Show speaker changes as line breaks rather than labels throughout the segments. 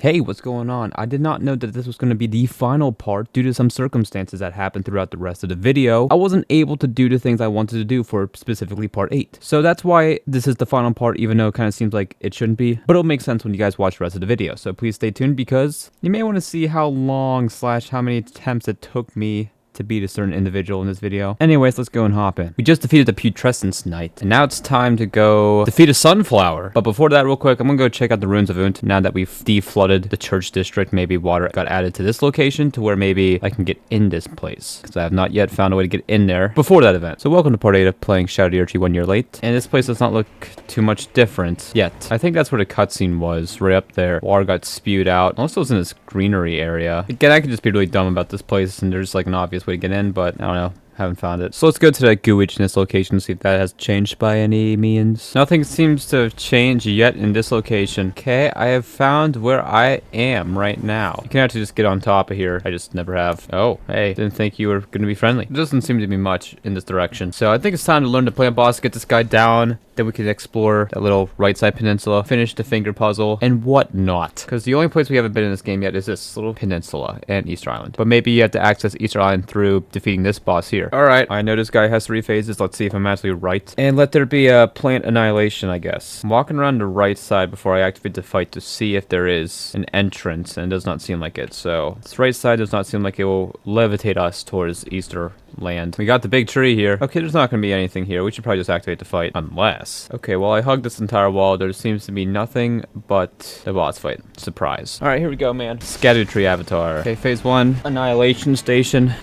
Hey, what's going on? I did not know that this was going to be the final part due to some circumstances that happened throughout the rest of the video. I wasn't able to do the things I wanted to do for specifically part 8. So that's why this is the final part, even though it kind of seems like it shouldn't be. But it'll make sense when you guys watch the rest of the video. So please stay tuned because you may want to see how long / how many attempts it took me to beat a certain individual in this video. Anyways, let's go and hop in. We just defeated the Putrescence Knight, and now it's time to go defeat a Sunflower. But before that, real quick, I'm gonna go check out the Ruins of Unt now that we've deflooded the church district. Maybe water got added to this location to where maybe I can get in this place, because I have not yet found a way to get in there before that event. So welcome to part 8 of playing Shadowoftheerdtree 1 year late, and this place does not look too much different yet. I think that's where the cutscene was, right up there. Water got spewed out. Also, was in this greenery area. Again, I could just be really dumb about this place, and there's like an obvious way to get in, but I don't know. Haven't found it. So let's go to that gooage in this location and see if that has changed by any means. Nothing seems to have changed yet in this location. Okay, I have found where I am right now. You can actually just get on top of here. I just never have. Oh, hey, didn't think you were going to be friendly. There doesn't seem to be much in this direction. So I think it's time to learn to play a boss, get this guy down. Then we can explore that little right side peninsula, finish the finger puzzle, and whatnot. Because the only place we haven't been in this game yet is this little peninsula and Easter Island. But maybe you have to access Easter Island through defeating this boss here. Alright, I know this guy has 3 phases. Let's see if I'm actually right. And let there be a plant annihilation, I guess. I'm walking around the right side before I activate the fight to see if there is an entrance, and it does not seem like it. So this right side does not seem like it will levitate us towards Easter land. We got the big tree here. Okay, there's not going to be anything here. We should probably just activate the fight. Unless. Okay, well, I hugged this entire wall. There seems to be nothing but the boss fight. Surprise. Alright, here we go, man. Erdtree avatar. Okay, phase 1. Annihilation station.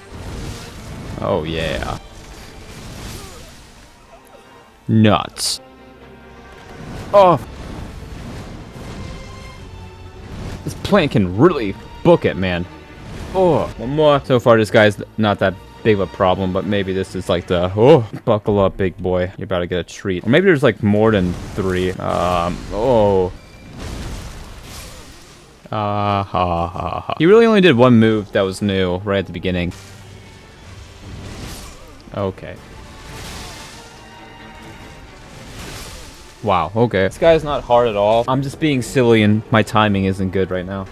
Oh, yeah. Nuts. Oh! This plant can really book it, man. Oh, one more. So far, this guy's not that big of a problem, but maybe this is like the buckle up, big boy, you're about to get a treat. Or maybe there's like more than 3. He really only did 1 move that was new right at the beginning. Okay. Wow, okay. This guy's not hard at all. I'm just being silly and my timing isn't good right now.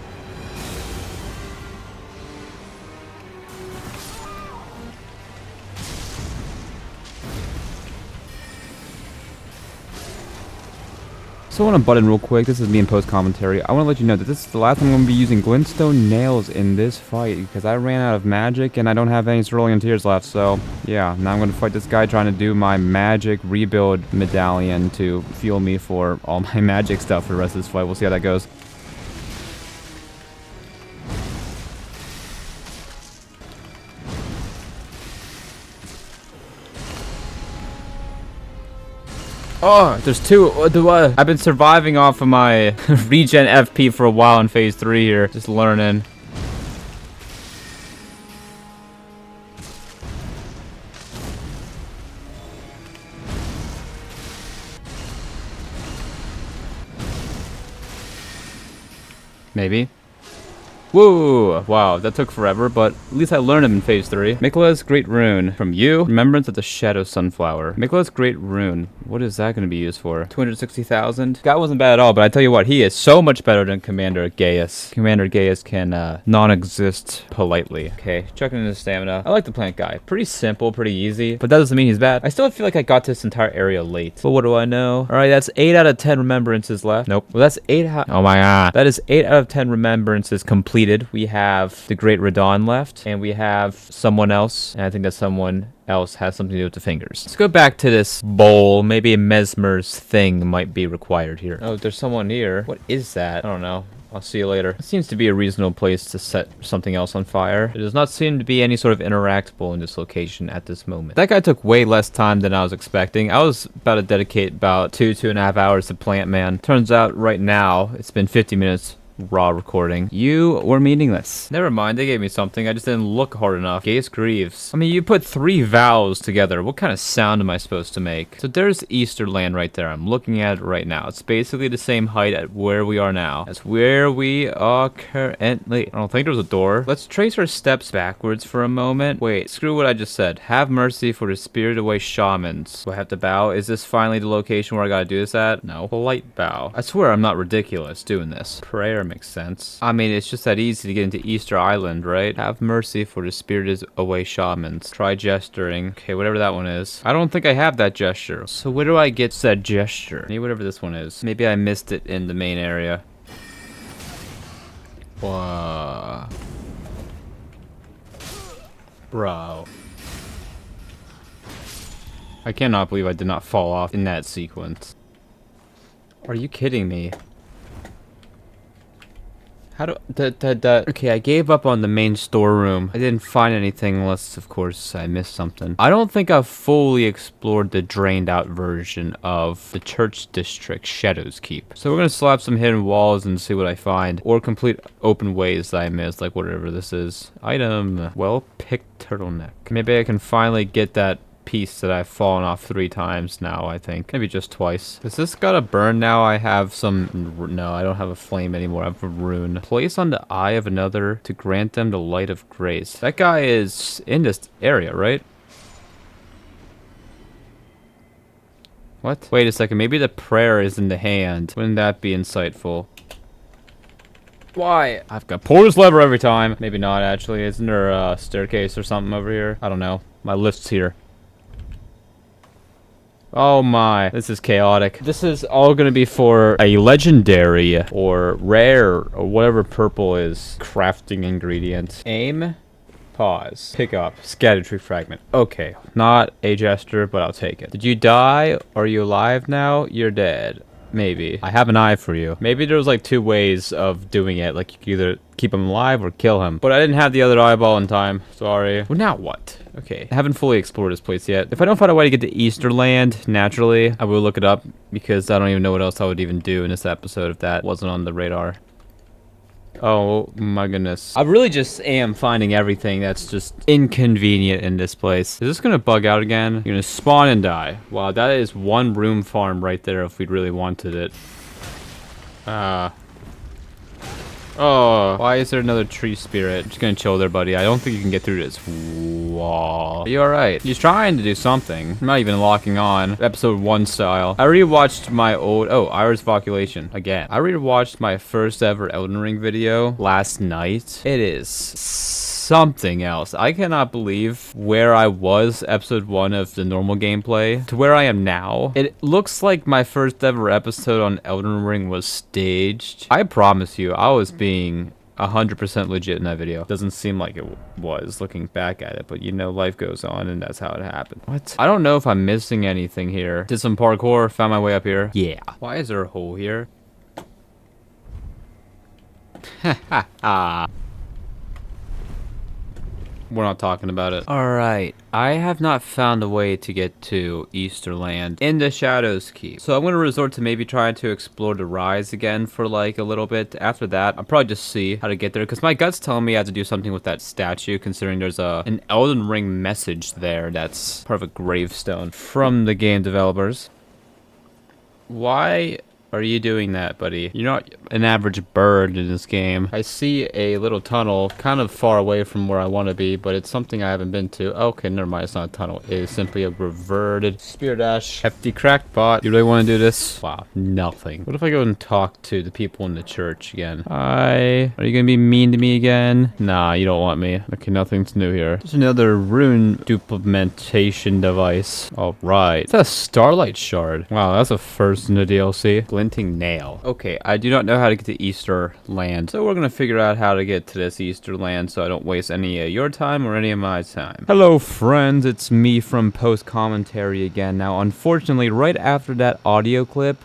So I want to butt in real quick. This is me in post commentary. I want to let you know that this is the last time I'm going to be using glintstone nails in this fight because I ran out of magic and I don't have any cerulean tears left. So yeah, now I'm going to fight this guy trying to do my magic rebuild medallion to fuel me for all my magic stuff for the rest of this fight. We'll see how that goes. Oh, there's 2. I've been surviving off of my regen FP for a while in phase 3 here. Just learning. Maybe. Whoa! Wow, that took forever, but at least I learned him in phase 3. Mikola's Great Rune. From you, Remembrance of the Shadow Sunflower. Mikola's Great Rune. What is that going to be used for? 260,000? Guy wasn't bad at all, but I tell you what, he is so much better than Commander Gaius. Commander Gaius can non-exist politely. Okay, checking in his stamina. I like the plant guy. Pretty simple, pretty easy, but that doesn't mean he's bad. I still feel like I got to this entire area late. But what do I know? Alright, that's 8 out of 10 remembrances left. Nope. Well, that's 8 out. Oh my god. That is 8 out of 10 remembrances completed. We have the Great Radon left, and we have someone else, and I think that someone else has something to do with the fingers. Let's go back to this bowl. Maybe a Mesmer's thing might be required here. Oh, there's someone here. What is that? I don't know. I'll see you later. It seems to be a reasonable place to set something else on fire. There does not seem to be any sort of interactable in this location at this moment. That guy took way less time than I was expecting. I was about to dedicate about 2.5 hours to Plant Man. Turns out right now, it's been 50 minutes raw recording. You were meaningless. Never mind, they gave me something. I just didn't look hard enough. Gaius Greaves. I mean, you put 3 vowels together. What kind of sound am I supposed to make? So there's Easterland right there. I'm looking at it right now. It's basically the same height at where we are now. That's where we are currently. I don't think there's a door. Let's trace our steps backwards for a moment. Wait, screw what I just said. Have mercy for the spirited away shamans. Do I have to bow? Is this finally the location where I gotta do this at? No. Polite bow. I swear I'm not ridiculous doing this. Prayer makes sense. I mean, it's just that easy to get into Easter Island, right? Have mercy, for the spirit is away shamans. Try gesturing. Okay, whatever that one is. I don't think I have that gesture. So where do I get said gesture? Maybe whatever this one is. Maybe I missed it in the main area. Whoa. Bro. I cannot believe I did not fall off in that sequence. Are you kidding me? How do... Okay, I gave up on the main storeroom. I didn't find anything unless, of course, I missed something. I don't think I've fully explored the drained out version of the church district, Shadow's Keep. So we're gonna slap some hidden walls and see what I find. Or complete open ways that I missed, like whatever this is. Item, well-picked turtleneck. Maybe I can finally get that piece that I've fallen off 3 times now, I think. Maybe just twice. Is this gotta burn now? I have some... No, I don't have a flame anymore. I have a rune. Place on the eye of another to grant them the light of grace. That guy is in this area, right? What? Wait a second. Maybe the prayer is in the hand. Wouldn't that be insightful? Why? I've got pull this lever every time. Maybe not, actually. Isn't there a staircase or something over here? I don't know. My lift's here. Oh my, this is chaotic. This is all gonna be for a legendary or rare or whatever purple is crafting ingredient. Aim, pause, pick up, Erdtree fragment. Okay, not a gesture, but I'll take it. Did you die? Are you alive now? You're dead. Maybe. I have an eye for you. Maybe there was like 2 ways of doing it. Like you could either keep him alive or kill him. But I didn't have the other eyeball in time. Sorry. Well, now what? Okay. I haven't fully explored this place yet. If I don't find a way to get to Easterland, naturally, I will look it up. Because I don't even know what else I would even do in this episode if that wasn't on the radar. Oh my goodness. I really just am finding everything that's just inconvenient in this place. Is this gonna bug out again? You're gonna spawn and die. Wow, that is 1 room farm right there if we really wanted it. Oh, why is there another tree spirit? I'm just gonna chill there, buddy. I don't think you can get through this wall. Are you alright? He's trying to do something. I'm not even locking on. Episode 1 style. I rewatched my old... Oh, Iris Voculation. Again. I rewatched my first ever Elden Ring video last night. It is something else. I cannot believe where I was episode 1 of the normal gameplay to where I am now. It looks like my first ever episode on Elden Ring was staged. I promise you, I was being 100% legit in that video. Doesn't seem like it was looking back at it, but you know, life goes on and that's how it happened. What? I don't know if I'm missing anything here. Did some parkour, found my way up here. Yeah. Why is there a hole here? Ha ha ha. We're not talking about it. Alright, I have not found a way to get to Easterland in the Shadow's Keep. So I'm going to resort to maybe trying to explore the Rise again for like a little bit. After that, I'll probably just see how to get there. Because my gut's telling me I have to do something with that statue, considering there's an Elden Ring message there that's part of a gravestone from the game developers. Why are you doing that, buddy? You're not an average bird in this game. I see a little tunnel kind of far away from where I want to be, but it's something I haven't been to. Okay, never mind. It's not a tunnel. It is simply a reverted spear dash. Hefty crackpot. You really want to do this? Wow, nothing. What if I go and talk to the people in the church again? Hi. Are you going to be mean to me again? Nah, you don't want me. Okay, nothing's new here. There's another rune duplimentation device. All right. It's a starlight shard. Wow, that's a first in the DLC. Glinting nail. Okay, I do not know how to get to Easterland, so we're gonna figure out how to get to this Easterland so I don't waste any of your time or any of my time. Hello friends, it's me from Post Commentary again. Now unfortunately, right after that audio clip,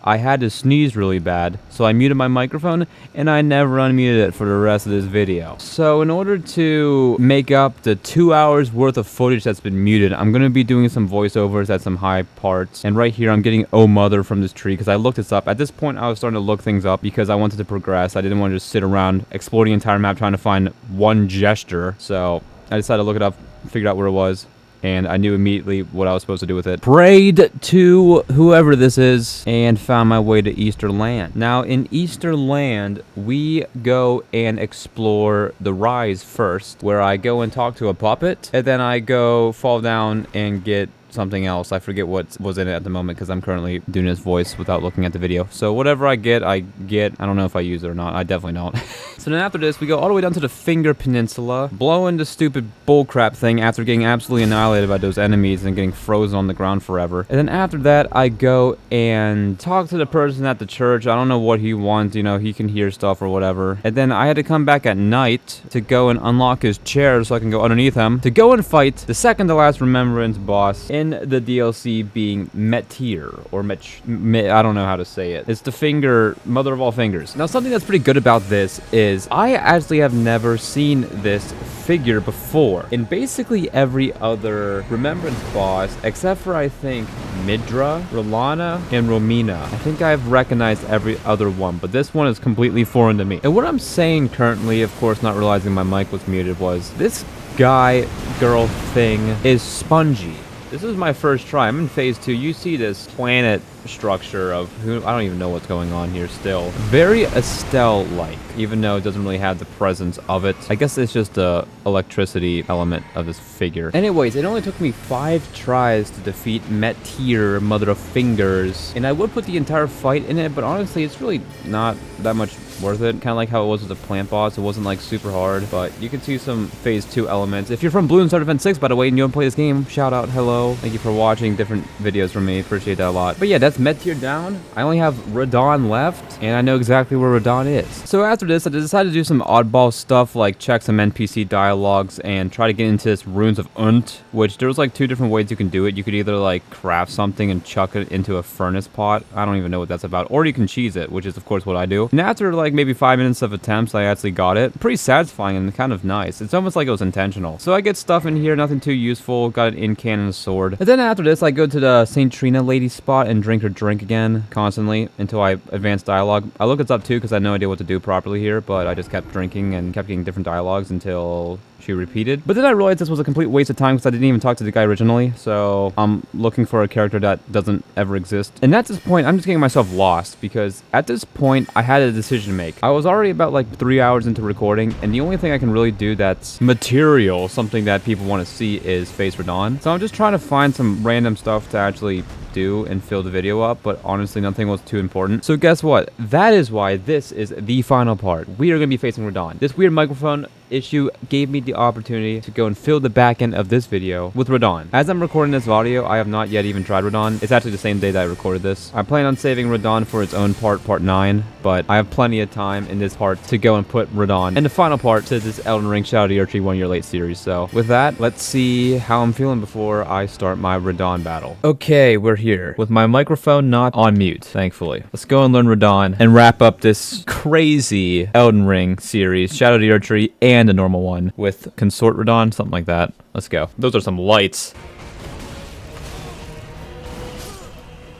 I had to sneeze really bad, so I muted my microphone, and I never unmuted it for the rest of this video. So in order to make up the 2 hours worth of footage that's been muted, I'm going to be doing some voiceovers at some high parts. And right here, I'm getting Oh Mother from this tree, because I looked this up. At this point, I was starting to look things up, because I wanted to progress. I didn't want to just sit around exploring the entire map trying to find one gesture. So I decided to look it up, figured out where it was. And I knew immediately what I was supposed to do with it. Prayed to whoever this is and found my way to Easterland. Now, in Easterland, we go and explore the Rise first, where I go and talk to a puppet, and then I go fall down and get something else. I forget what was in it at the moment because I'm currently doing his voice without looking at the video. So whatever I get, I get. I don't know if I use it or not. I definitely don't. So then after this, we go all the way down to the Finger Peninsula, blowing the stupid bullcrap thing after getting absolutely annihilated by those enemies and getting frozen on the ground forever. And then after that, I go and talk to the person at the church. I don't know what he wants. You know, he can hear stuff or whatever. And then I had to come back at night to go and unlock his chair so I can go underneath him to go and fight the second to last Remembrance boss in the DLC, being Metir, or I don't know how to say it. It's the finger, mother of all fingers. Now, something that's pretty good about this is I actually have never seen this figure before in basically every other Remembrance boss, except for, I think, Midra, Rolana, and Romina. I think I've recognized every other one, but this one is completely foreign to me. And what I'm saying currently, of course not realizing my mic was muted, was this guy, girl thing is spongy. This is my first try. I'm in phase 2. You see this planet structure of who, I don't even know what's going on here still. Very Estelle-like, even though it doesn't really have the presence of it. I guess it's just the electricity element of this figure. Anyways, it only took me 5 tries to defeat Metir, Mother of Fingers, and I would put the entire fight in it, but honestly, it's really not that much worth it. Kind of like how it was with the plant boss. It wasn't like super hard, but you can see some phase 2 elements. If you're from Blue and Star Defense 6, by the way, and you don't play this game, shout out, hello. Thank you for watching different videos from me. Appreciate that a lot. But yeah, that's Metir down. I only have Radon left, and I know exactly where Radon is. So after this, I decided to do some oddball stuff, like check some NPC dialogues and try to get into this Runes of Unt, which there's like 2 different ways you can do it. You could either like craft something and chuck it into a furnace pot. I don't even know what that's about. Or you can cheese it, which is of course what I do. And after like maybe 5 minutes of attempts, I actually got it. Pretty satisfying and kind of nice. It's almost like it was intentional. So I get stuff in here, nothing too useful. Got an in-can and a sword. And then after this, I go to the St. Trina lady spot and drink her drink again constantly until I advance dialogue. I look it up too because I had no idea what to do properly here, but I just kept drinking and kept getting different dialogues until she repeated. But then I realized this was a complete waste of time because I didn't even talk to the guy originally, so I'm looking for a character that doesn't ever exist. And at this point, I'm just getting myself lost because at this point, I had a decision to make. I was already about like 3 hours into recording, and the only thing I can really do that's material, something that people want to see, is face Radon. So I'm just trying to find some random stuff to actually do and fill the video up, but honestly nothing was too important. So guess what? That is why this is the final part. We are going to be facing Radon. This weird microphone issue gave me the opportunity to go and fill the back end of this video with Radon. As I'm recording this audio, I have not yet even tried Radon. It's actually the same day that I recorded this. I plan on saving Radon for its own part 9, but I have plenty of time in this part to go and put Radon in the final part to this EldenRing Shadowoftheerdtree 1 year late series. So with that, let's see how I'm feeling before I start my Radon battle. Okay, we're here with my microphone not on mute, thankfully. Let's go and learn Radon and wrap up this crazy EldenRing series, Shadowoftheerdtree, and a normal one with Consort Radon, something like that. Let's go. Those are some lights.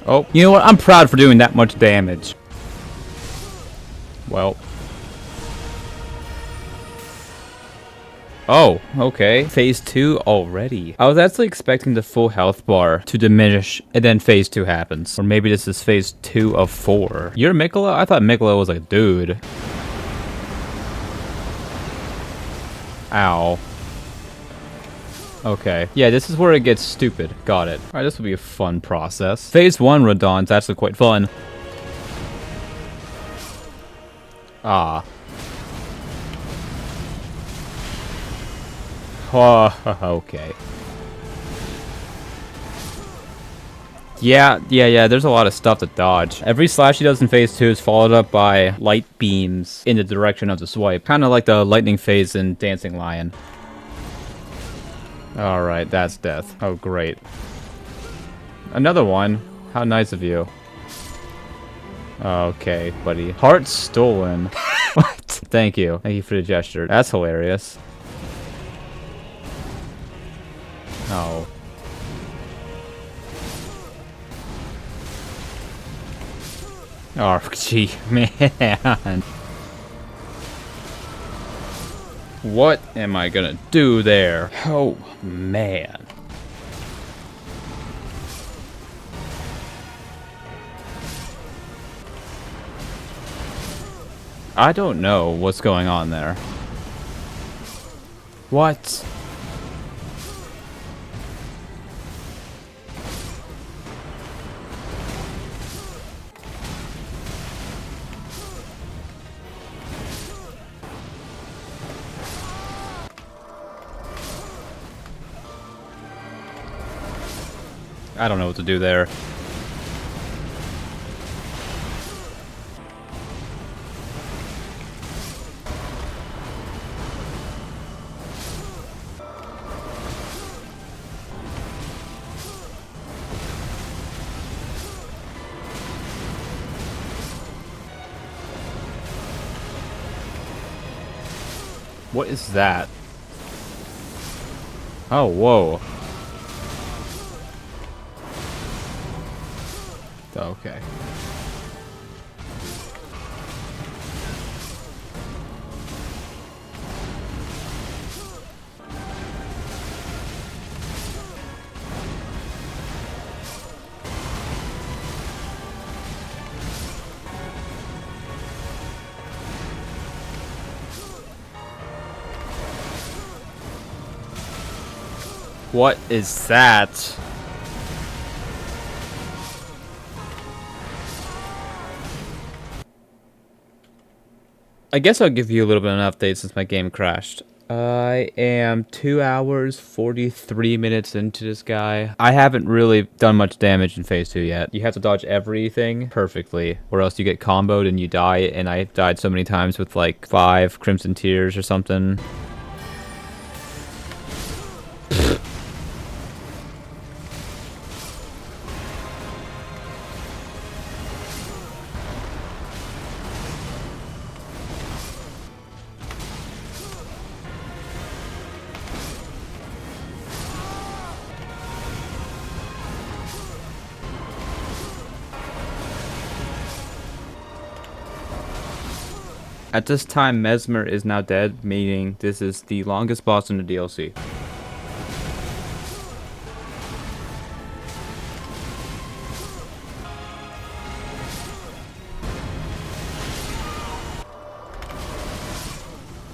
Oh, you know what? I'm proud for doing that much damage. Well. Oh, okay. Phase 2 already. I was actually expecting the full health bar to diminish, and then phase 2 happens. Or maybe this is phase 2 of 4. You're Mikola? I thought Mikola was a dude. Ow. Okay. Yeah, this is where it gets stupid. Got it. Alright, this will be a fun process. Phase 1 Radon's actually quite fun. Ah. Oh, okay. Yeah, there's a lot of stuff to dodge. Every slash he does in phase 2 is followed up by light beams in the direction of the swipe. Kind of like the lightning phase in Dancing Lion. Alright, that's death. Oh, great. Another one? How nice of you. Okay, buddy. Heart stolen. What? Thank you. Thank you for the gesture. That's hilarious. Oh. Oh, gee, man. What am I gonna do there? Oh, man. I don't know what's going on there. What? I don't know what to do there. What is that? Oh, whoa. Okay. What is that? I guess I'll give you a little bit of an update since my game crashed. I am 2 hours, 43 minutes into this guy. I haven't really done much damage in phase 2 yet. You have to dodge everything perfectly, or else you get comboed and you die, and I died so many times with like 5 Crimson Tears or something. At this time, Mesmer is now dead, meaning this is the longest boss in the DLC.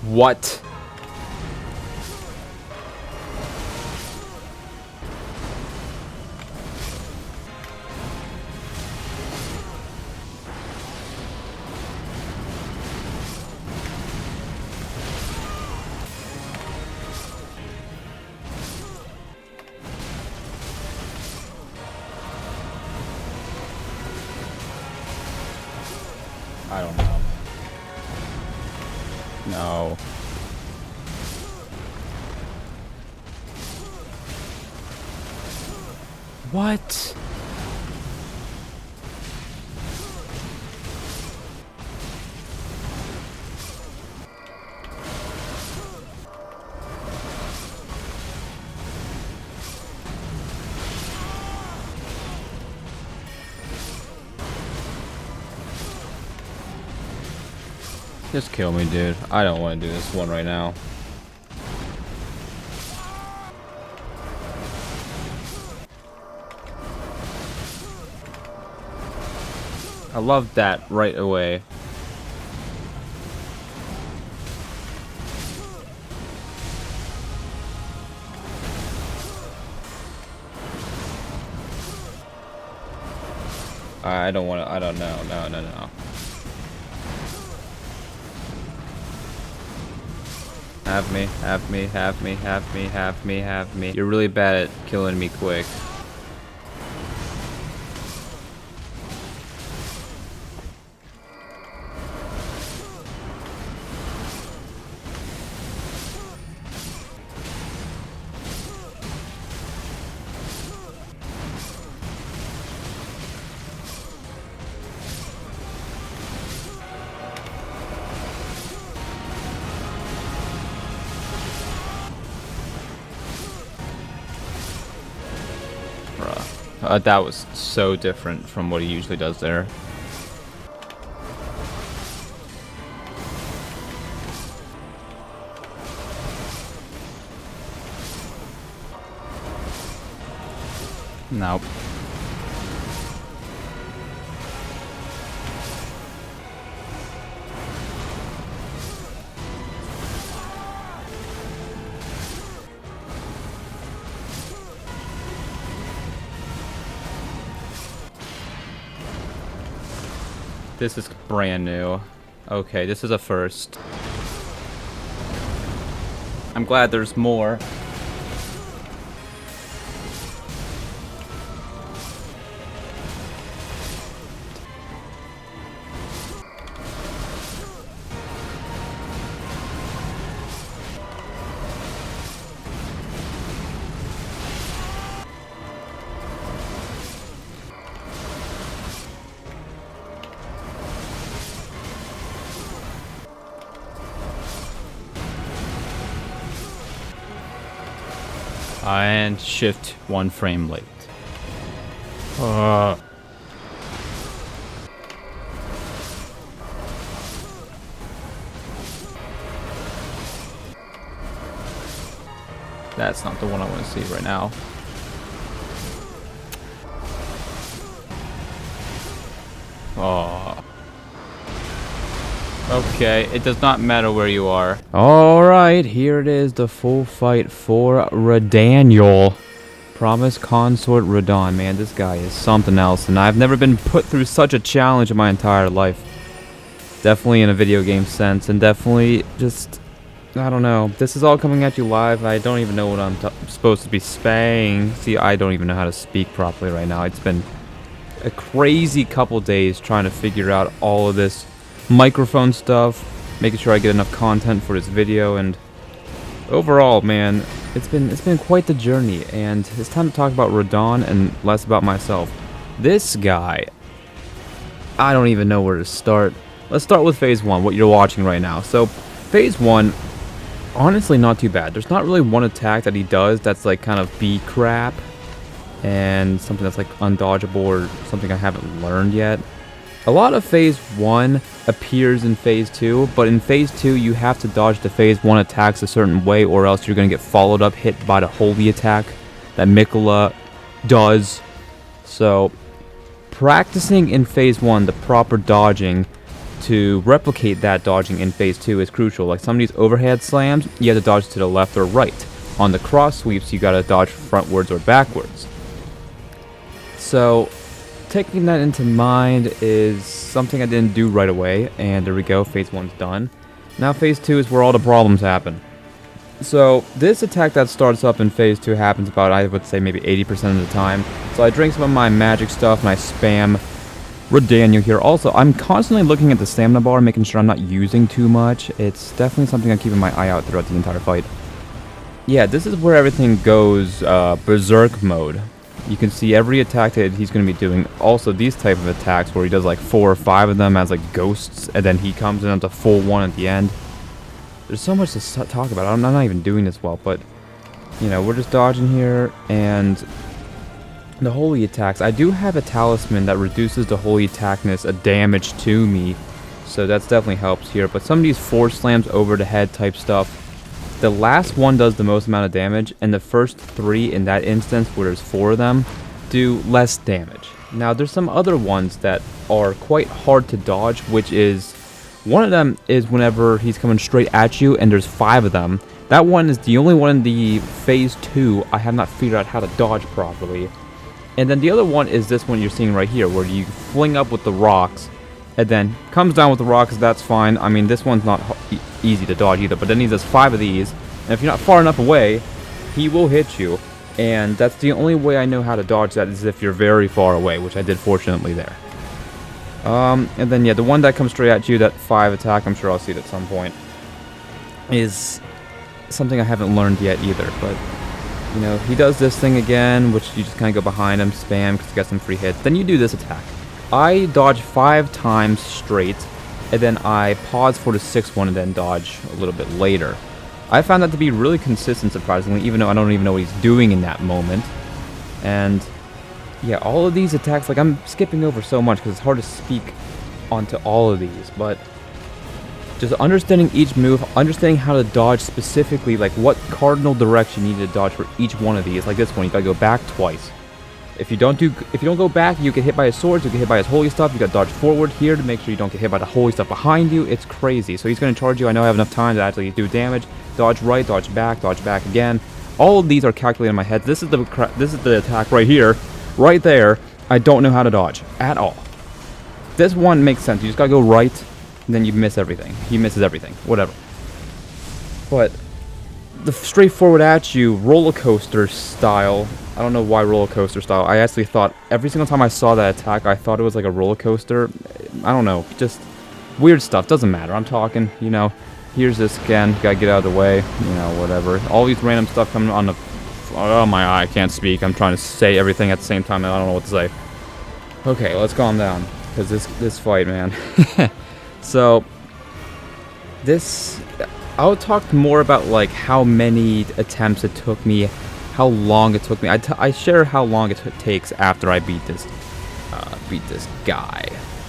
What? I don't know. No. What? Just kill me, dude. I don't want to do this one right now. I love that right away. I don't want to. I don't know. No. Have me. You're really bad at killing me quick. That was so different from what he usually does there. Nope. This is brand new. Okay, this is a first. I'm glad there's more. And shift 1 frame late. That's not the one I want to see right now. Oh. Okay, it does not matter where you are. Alright, here it is, the full fight for Redaniel. Promised Consort Radon. Man, this guy is something else, and I've never been put through such a challenge in my entire life. Definitely in a video game sense, and definitely just, I don't know. This is all coming at you live. I don't even know what I'm supposed to be saying. See, I don't even know how to speak properly right now. It's been a crazy couple days trying to figure out all of this microphone stuff, making sure I get enough content for this video, and overall, man, it's been quite the journey, and it's time to talk about Radon and less about myself. This guy, I don't even know where to start. Let's start with Phase 1, what you're watching right now. So, Phase 1, honestly not too bad. There's not really one attack that he does that's like kind of B crap, and something that's like undodgeable or something I haven't learned yet. A lot of Phase 1 appears in Phase 2, but in Phase 2 you have to dodge the Phase 1 attacks a certain way, or else you're going to get followed up, hit by the holy attack that Mikola does. So, practicing in Phase 1 the proper dodging to replicate that dodging in Phase 2 is crucial. Like some of these overhead slams, you have to dodge to the left or right. On the cross sweeps, you gotta dodge frontwards or backwards. So, taking that into mind is something I didn't do right away, and there we go, Phase 1's done. Now Phase 2 is where all the problems happen. So, this attack that starts up in Phase 2 happens about, I would say, maybe 80% of the time. So I drink some of my magic stuff and I spam Redaniel here. Also, I'm constantly looking at the stamina bar, making sure I'm not using too much. It's definitely something I'm keeping my eye out throughout the entire fight. Yeah, this is where everything goes berserk mode. You can see every attack that he's going to be doing. Also, these type of attacks where he does like 4 or 5 of them as like ghosts, and then he comes in at the full one at the end. There's so much to talk about. I'm not even doing this well, but you know, we're just dodging here, and the holy attacks. I do have a talisman that reduces the holy attackness a damage to me, so that's definitely helps here. But some of these force slams over the head type stuff, the last one does the most amount of damage, and the first 3 in that instance, where there's 4 of them, do less damage. Now there's some other ones that are quite hard to dodge, which is, one of them is whenever he's coming straight at you and there's 5 of them. That one is the only one in the Phase 2 I have not figured out how to dodge properly. And then the other one is this one you're seeing right here, where you fling up with the rocks, and then comes down with the rocks, that's fine. I mean, this one's not easy to dodge either, but then he does 5 of these, and if you're not far enough away, he will hit you. And that's the only way I know how to dodge that, is if you're very far away, which I did fortunately there. And then, yeah, the one that comes straight at you, that 5 attack, I'm sure I'll see it at some point, is something I haven't learned yet either, but you know, he does this thing again, which you just kind of go behind him, spam, because you got some free hits. Then you do this attack. I dodge 5 times straight, and then I pause for the 6th one and then dodge a little bit later. I found that to be really consistent, surprisingly, even though I don't even know what he's doing in that moment. And yeah, all of these attacks, like, I'm skipping over so much because it's hard to speak onto all of these, but just understanding each move, understanding how to dodge specifically, like what cardinal direction you need to dodge for each one of these. Like this one, you gotta go back twice. If you don't go back, you get hit by his swords, you get hit by his holy stuff. You gotta dodge forward here to make sure you don't get hit by the holy stuff behind you. It's crazy. So he's gonna charge you. I know I have enough time to actually do damage. Dodge right, dodge back again. All of these are calculated in my head. This is the attack right here, right there. I don't know how to dodge at all. This one makes sense. You just gotta go right. Then you miss everything. He misses everything. Whatever. But the straightforward at you, roller coaster style. I don't know why roller coaster style. I actually thought every single time I saw that attack, I thought it was like a roller coaster. I don't know. Just weird stuff. Doesn't matter. I'm talking, you know. Here's this again. Gotta get out of the way. You know, whatever. All these random stuff coming on the... Oh my eye, I can't speak. I'm trying to say everything at the same time and I don't know what to say. Okay, let's calm down. Because this fight, man. So, I'll talk more about like how many attempts it took me, how long it took me. I share how long it takes after I beat this guy.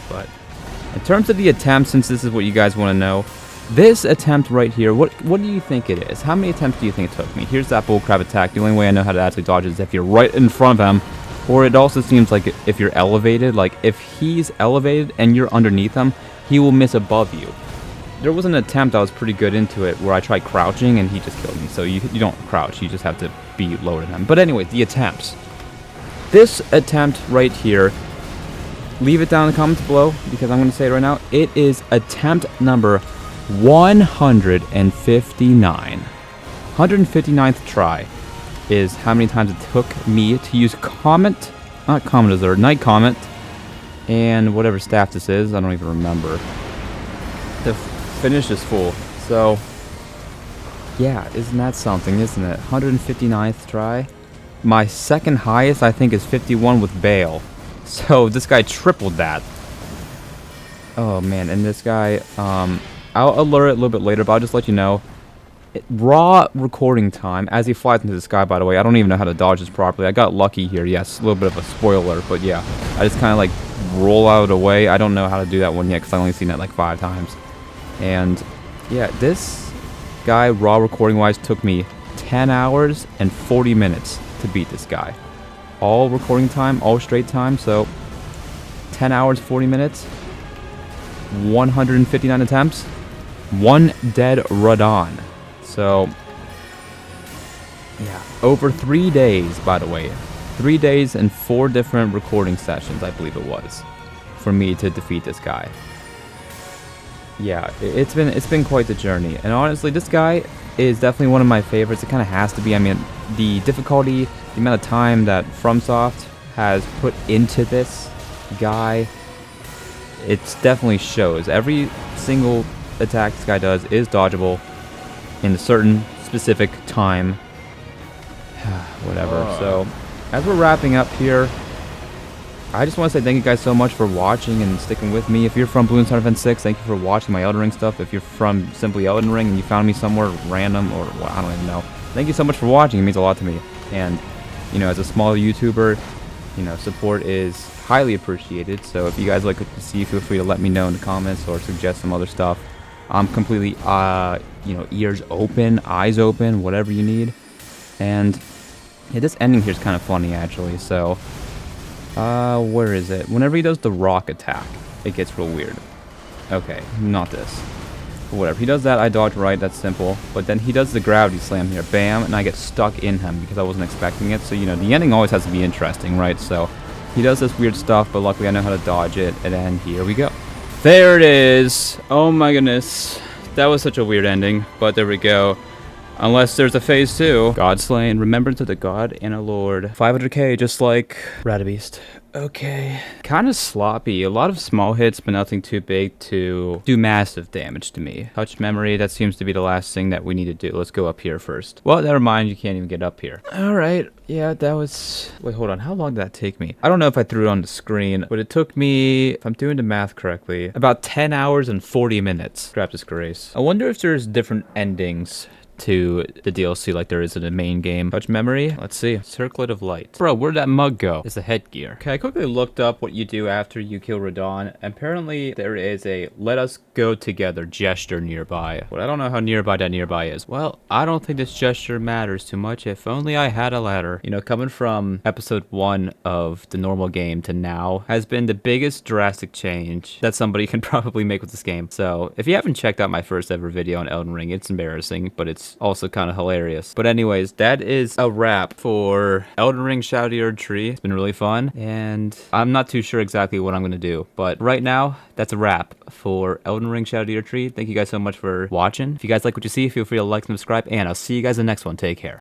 But in terms of the attempt, since this is what you guys want to know, this attempt right here, what do you think it is? How many attempts do you think it took me? Here's that bullcrap attack. The only way I know how to actually dodge is if you're right in front of him. Or it also seems like if you're elevated, like if he's elevated and you're underneath him, he will miss above you. There was an attempt I was pretty good into it where I tried crouching and he just killed me. So you don't crouch, you just have to be lower than him. But anyway, the attempts. This attempt right here, leave it down in the comments below because I'm going to say it right now. It is attempt number 159. 159th try is how many times it took me to use night comment, and whatever staff this is, I don't even remember, to finish this fool. So yeah, isn't that something, isn't it? 159th try. My second highest I think is 51 with Bale. So this guy tripled that. Oh man, and this guy, I'll alert it a little bit later, but I'll just let you know. Raw recording time as he flies into the sky, by the way. I don't even know how to dodge this properly. I got lucky here. Yes, a little bit of a spoiler, but yeah. I just kind of like roll out of the way. I don't know how to do that one yet because I've only seen it like 5 times. And yeah, this guy, raw recording wise, took me 10 hours and 40 minutes to beat this guy. All recording time, all straight time, so 10 hours, 40 minutes, 159 attempts, 1 dead Radon. So, yeah, over 3 days, by the way. 3 days and 4 different recording sessions, I believe it was, for me to defeat this guy. Yeah, it's been quite the journey. And honestly, this guy is definitely one of my favorites. It kind of has to be. I mean, the difficulty, the amount of time that FromSoft has put into this guy, it definitely shows. Every single attack this guy does is dodgeable in a certain specific time. Whatever. So, as we're wrapping up here, I just want to say thank you guys so much for watching and sticking with me. If you're from Blue Star Event 6, thank you for watching my EldenRing stuff. If you're from simply EldenRing and you found me somewhere random, or well, I don't even know, thank you so much for watching. It means a lot to me. And, you know, as a small YouTuber, you know, support is highly appreciated. So if you guys like what you see, feel free to let me know in the comments or suggest some other stuff. I'm completely, you know, ears open, eyes open, whatever you need. And yeah, this ending here is kind of funny, actually. So, where is it? Whenever he does the rock attack, it gets real weird. Okay, not this. Whatever. He does that, I dodge right, that's simple. But then he does the gravity slam here, bam, and I get stuck in him because I wasn't expecting it. So, you know, the ending always has to be interesting, right? So, he does this weird stuff, but luckily I know how to dodge it, and then here we go. There it is. Oh my goodness. That was such a weird ending, but there we go. Unless there's a phase 2. God slain, remembrance of the God and a Lord. 500k, just like Radabeast. Okay. Kind of sloppy. A lot of small hits, but nothing too big to do massive damage to me. Touch memory, that seems to be the last thing that we need to do. Let's go up here first. Well, never mind, you can't even get up here. Alright, yeah, that was... Wait, hold on, how long did that take me? I don't know if I threw it on the screen, but it took me, if I'm doing the math correctly, about 10 hours and 40 minutes. Crap disgrace. I wonder if there's different endings to the DLC like there is in the main game. Touch memory. Let's see. Circlet of light. Bro, where'd that mug go? It's the headgear. Okay, I quickly looked up what you do after you kill Radon. Apparently, there is a let us go together gesture nearby. But I don't know how nearby that nearby is. Well, I don't think this gesture matters too much. If only I had a ladder. You know, coming from episode 1 of the normal game to now has been the biggest drastic change that somebody can probably make with this game. So, if you haven't checked out my first ever video on EldenRing, it's embarrassing, but it's also kind of hilarious. But anyways, that is a wrap for EldenRing Shadowoftheerdtree. It's been really fun, and I'm not too sure exactly what I'm going to do, but right now, that's a wrap for EldenRing Shadowoftheerdtree. Thank you guys so much for watching. If you guys like what you see, feel free to like and subscribe, and I'll see you guys in the next one. Take care.